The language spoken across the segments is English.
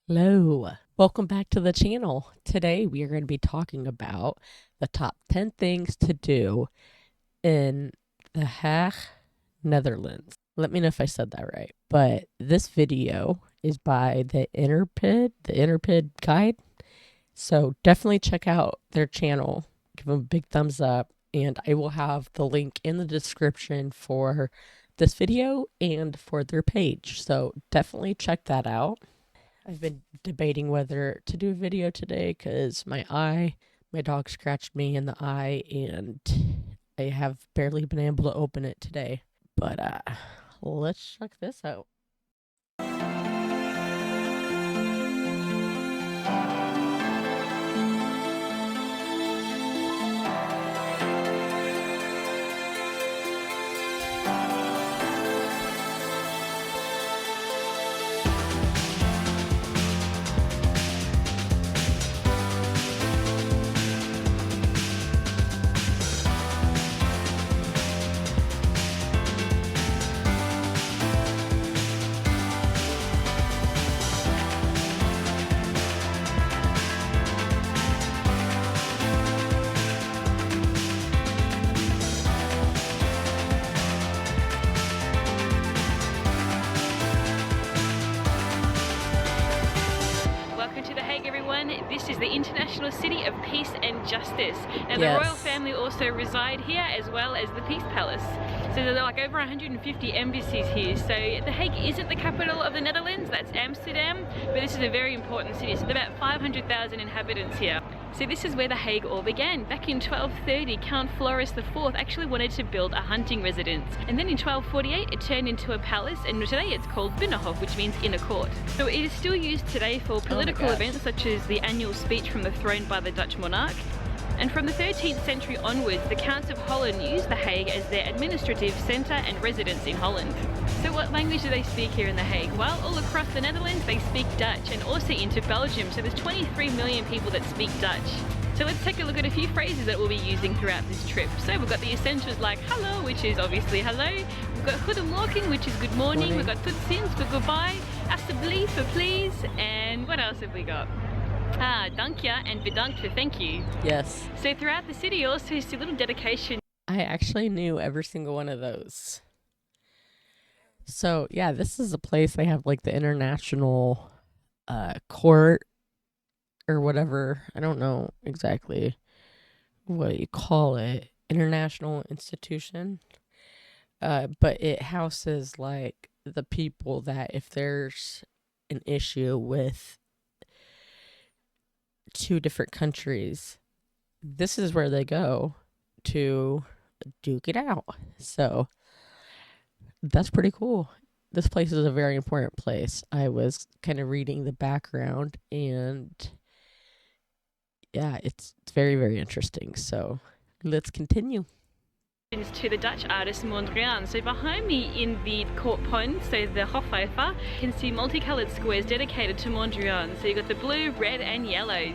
Hello, welcome back to the channel. Today we are going to be talking about the top 10 things to do in the Hague, Netherlands. Let me know if I said that right. But this video is by the Interpid Guide. So definitely check out their channel. Give them a big thumbs up. And I will have the link in the description for this video and for their page. So definitely check that out. I've been debating whether to do a video today because my dog scratched me in the eye and I have barely been able to open it today. But let's check this out. This is the international city of peace and justice. Now, Yes. The royal family also reside here, as well as the Peace Palace. So there are like over 150 embassies here. So The Hague isn't the capital of the Netherlands, that's Amsterdam, but this is a very important city. So there are about 500,000 inhabitants here. So this is where The Hague all began. Back in 1230, Count Floris IV actually wanted to build a hunting residence. And then in 1248, it turned into a palace, and today it's called Binnenhof, which means inner court. So it is still used today for political events such as the annual speech from the throne by the Dutch monarch. And from the 13th century onwards, the Counts of Holland used The Hague as their administrative centre and residence in Holland. So what language do they speak here in The Hague? Well, all across the Netherlands they speak Dutch, and also into Belgium, so there's 23 million people that speak Dutch. So let's take a look at a few phrases that we'll be using throughout this trip. So we've got the essentials like hello, which is obviously hello. We've got goedemorgen, which is good morning. We've got tot ziens for goodbye, alsjeblieft for please, and what else have we got? Dank je and bedankt for thank you. Yes. So throughout the city also is a little dedication. I actually knew every single one of those. So yeah, this is a place they have like the international court or whatever. I don't know exactly what you call it. International institution. But it houses like the people that if there's an issue with two different countries, this is where they go to duke it out. So that's pretty cool. This place is a very important place. I was kind of reading the background, and yeah, it's very, very interesting. So let's continue. To the Dutch artist Mondrian. So behind me in the court pond, so the Hofvijver, you can see multicolored squares dedicated to Mondrian. So you've got the blue, red and yellows.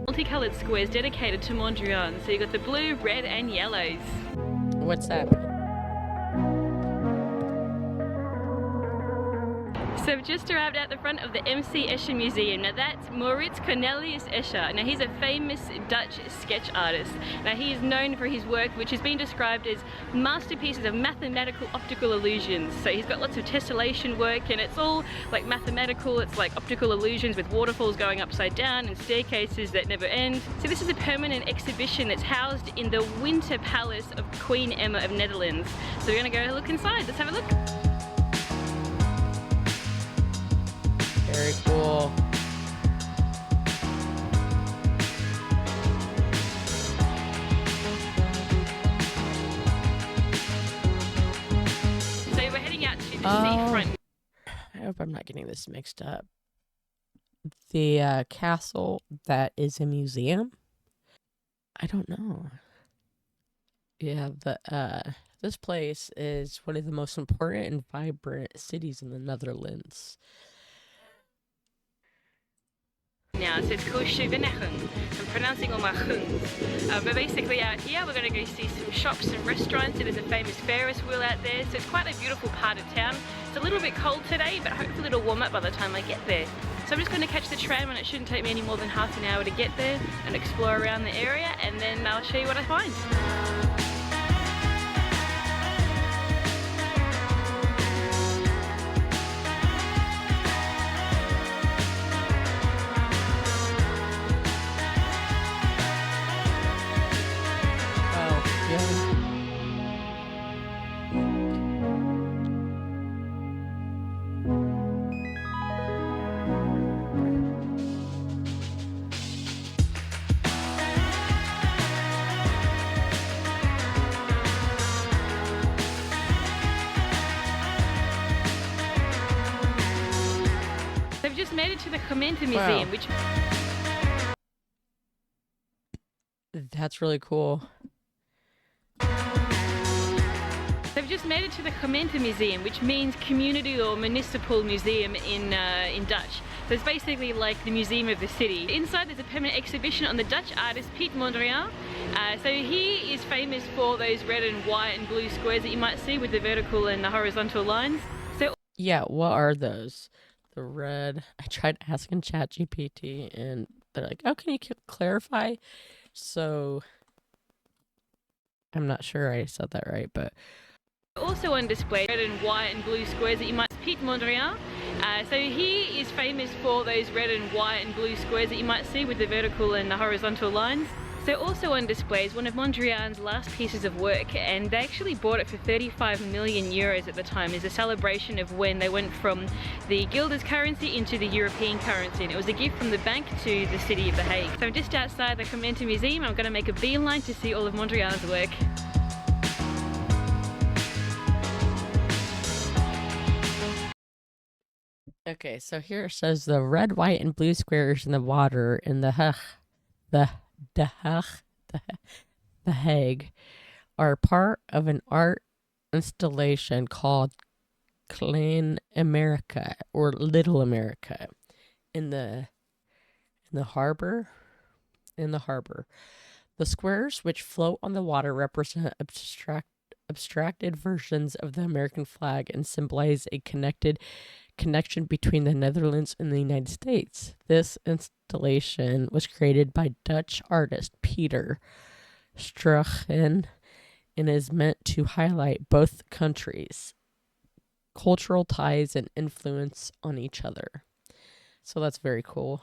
Multicolored squares dedicated to Mondrian. So you've got the blue, red and yellows. What's that? So I've just arrived at the front of the MC Escher Museum. Now that's Mauritshuis Escher. Now he's a famous Dutch sketch artist. Now he is known for his work which has been described as masterpieces of mathematical optical illusions. So he's got lots of tessellation work and it's all like mathematical, it's like optical illusions with waterfalls going upside down and staircases that never end. So this is a permanent exhibition that's housed in the Winter Palace of Queen Emma of Netherlands. So we're going to go look inside. Let's have a look. Very cool. So we're heading out to the seafront. I hope I'm not getting this mixed up. The castle that is a museum? I don't know. Yeah, this place is one of the most important and vibrant cities in the Netherlands. Now now, so it's called Binnenhof. I'm pronouncing all my huns. But basically out here we're going to go see some shops and restaurants. So there's a famous Ferris wheel out there, so it's quite a beautiful part of town. It's a little bit cold today, but hopefully it'll warm up by the time I get there. So I'm just going to catch the tram, and it shouldn't take me any more than half an hour to get there and explore around the area, and then I'll show you what I find. They've just made it to the Gemeente Museum, which... That's really cool. They've just made it to the Gemeente Museum, which means community or municipal museum in Dutch. So it's basically like the museum of the city. Inside there's a permanent exhibition on the Dutch artist Mondrian. So he is famous for those red and white and blue squares that you might see with the vertical and the horizontal lines. So yeah, what are those? The red. I tried asking ChatGPT and they're like, oh, can you clarify? So I'm not sure I said that right, but also on display red and white and blue squares that you might see Mondrian. So he is famous for those red and white and blue squares that you might see with the vertical and the horizontal lines. So also on display is one of Mondrian's last pieces of work, and they actually bought it for 35 million euros at the time as a celebration of when they went from the guilders currency into the European currency, and it was a gift from the bank to the city of The Hague. So I'm just outside the Gemeente Museum. I'm going to make a beeline to see all of Mondrian's work. okay, so here it says the red, white, and blue squares in the water in the Hague are part of an art installation called Klein America or Little America in the harbor. The squares which float on the water represent abstracted versions of the American flag and symbolize a connection between the Netherlands and the United States. This installation was created by Dutch artist Peter Struchen and is meant to highlight both countries' cultural ties and influence on each other. So that's very cool.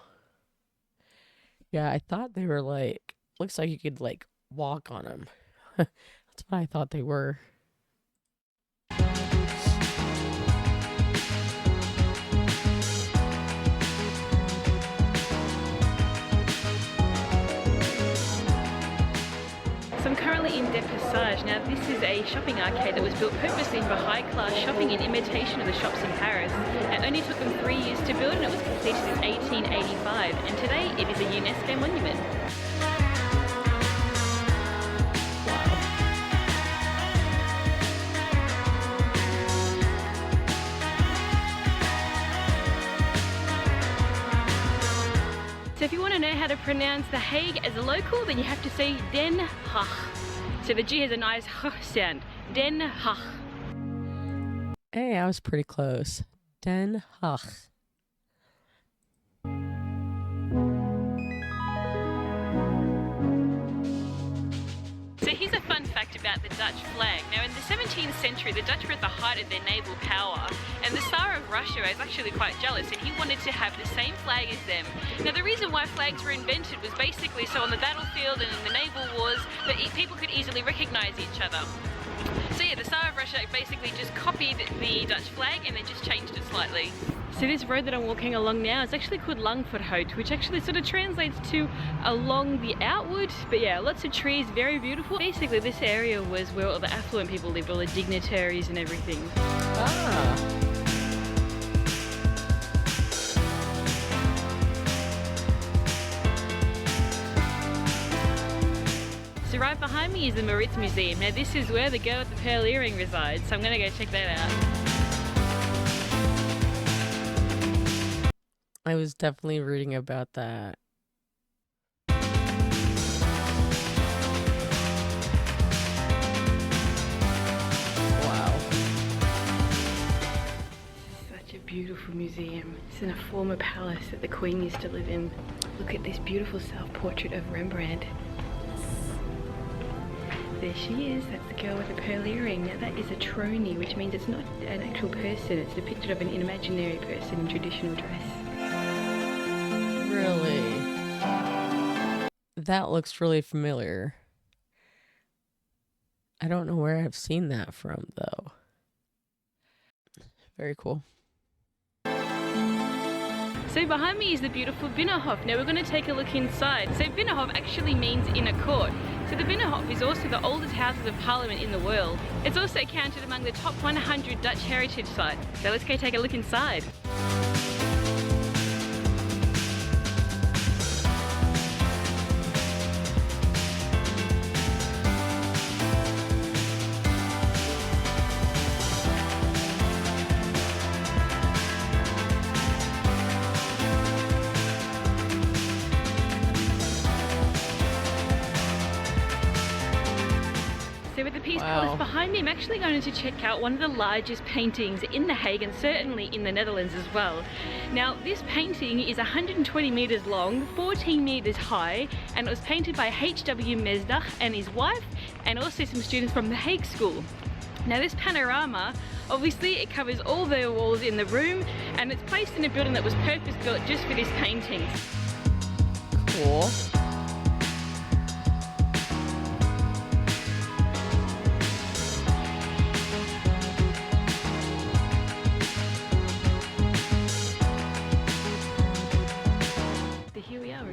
Yeah, I thought they were like, looks like you could like walk on them. That's what I thought they were. So I'm currently in De Passage. Now this is a shopping arcade that was built purposely for high-class shopping in imitation of the shops in Paris. It only took them 3 years to build, and it was completed in 1885, and today it is a UNESCO monument. So if you want to know how to pronounce The Hague as a local, then you have to say Den Haag. So the G has a nice H sound. Den Haag. Hey, I was pretty close. Den Haag. So here's a fun fact about the Dutch flag. Now in the 17th century, the Dutch were at the height of their naval power, and the Tsar of Russia was actually quite jealous, and he wanted to have the same flag as them. Now the reason why flags were invented was basically so on the battlefield and in the naval wars that people could easily recognize each other. So yeah, the Tsar of Russia basically just copied the Dutch flag and then just changed it slightly. So this road that I'm walking along now is actually called Langverhout, which actually sort of translates to along the outward. But yeah, lots of trees, very beautiful. Basically this area was where all the affluent people lived, all the dignitaries and everything. Ah. So right behind me is the Mauritshuis Museum. Now this is where the girl with the pearl earring resides, so I'm going to go check that out. I was definitely reading about that. Wow. Such a beautiful museum. It's in a former palace that the Queen used to live in. Look at this beautiful self-portrait of Rembrandt. There she is, that's the girl with the pearl earring. Now that is a trony, which means it's not an actual person, it's depicted of an imaginary person in traditional dress. Really? That looks really familiar. I don't know where I've seen that from, though. Very cool. So behind me is the beautiful Binnenhof. Now we're going to take a look inside. So Binnenhof actually means inner court. So the Binnenhof is also the oldest houses of parliament in the world. It's also counted among the top 100 Dutch heritage sites. So let's go take a look inside. So with the Peace Palace behind me, I'm actually going to check out one of the largest paintings in The Hague and certainly in the Netherlands as well. Now this painting is 120 meters long, 14 meters high, and it was painted by H.W. Mesdag and his wife and also some students from the Hague School. Now this panorama, obviously it covers all the walls in the room and it's placed in a building that was purpose-built just for this painting. Cool.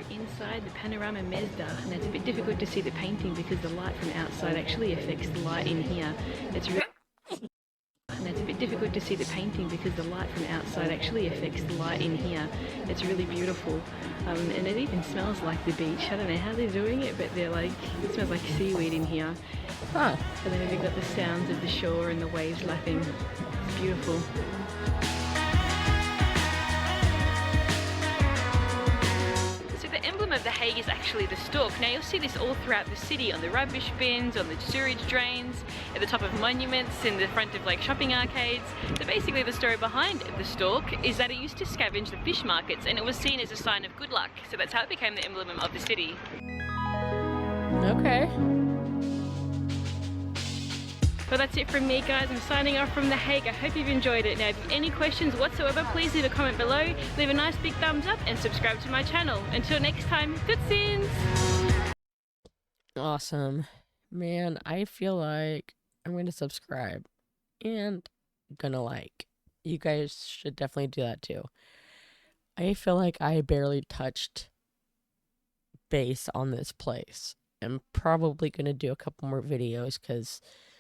Inside the Panorama Mesdag, and it's a bit difficult to see the painting because the light from outside actually affects the light in here. It's really difficult to see the painting because the light from outside actually affects the light in here. It's really beautiful, and it even smells like the beach. I don't know how they're doing it, but they're like, it smells like seaweed in here. Huh. And then we've got the sounds of the shore and the waves lapping. It's beautiful. Of The Hague is actually the stork. Now you'll see this all throughout the city, on the rubbish bins, on the sewage drains, at the top of monuments, in the front of like shopping arcades. So basically the story behind the stork is that it used to scavenge the fish markets and it was seen as a sign of good luck. So that's how it became the emblem of the city. Okay. Well, that's it from me, guys. I'm signing off from The Hague. I hope you've enjoyed it. Now, if you have any questions whatsoever, please leave a comment below, leave a nice big thumbs up, and subscribe to my channel. Until next time, good sins! Awesome. Man, I feel like I'm going to subscribe and gonna like. You guys should definitely do that too. I feel like I barely touched base on this place. I'm probably going to do a couple more videos because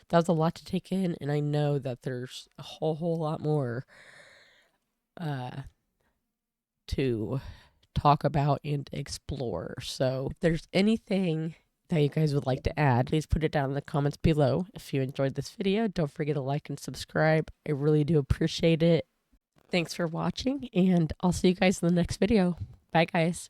that was a lot to take in, and I know that there's a whole lot more to talk about and explore. So if there's anything that you guys would like to add, please put it down in the comments below. If you enjoyed this video, don't forget to like and subscribe. I really do appreciate it. Thanks for watching, and I'll see you guys in the next video. Bye, guys.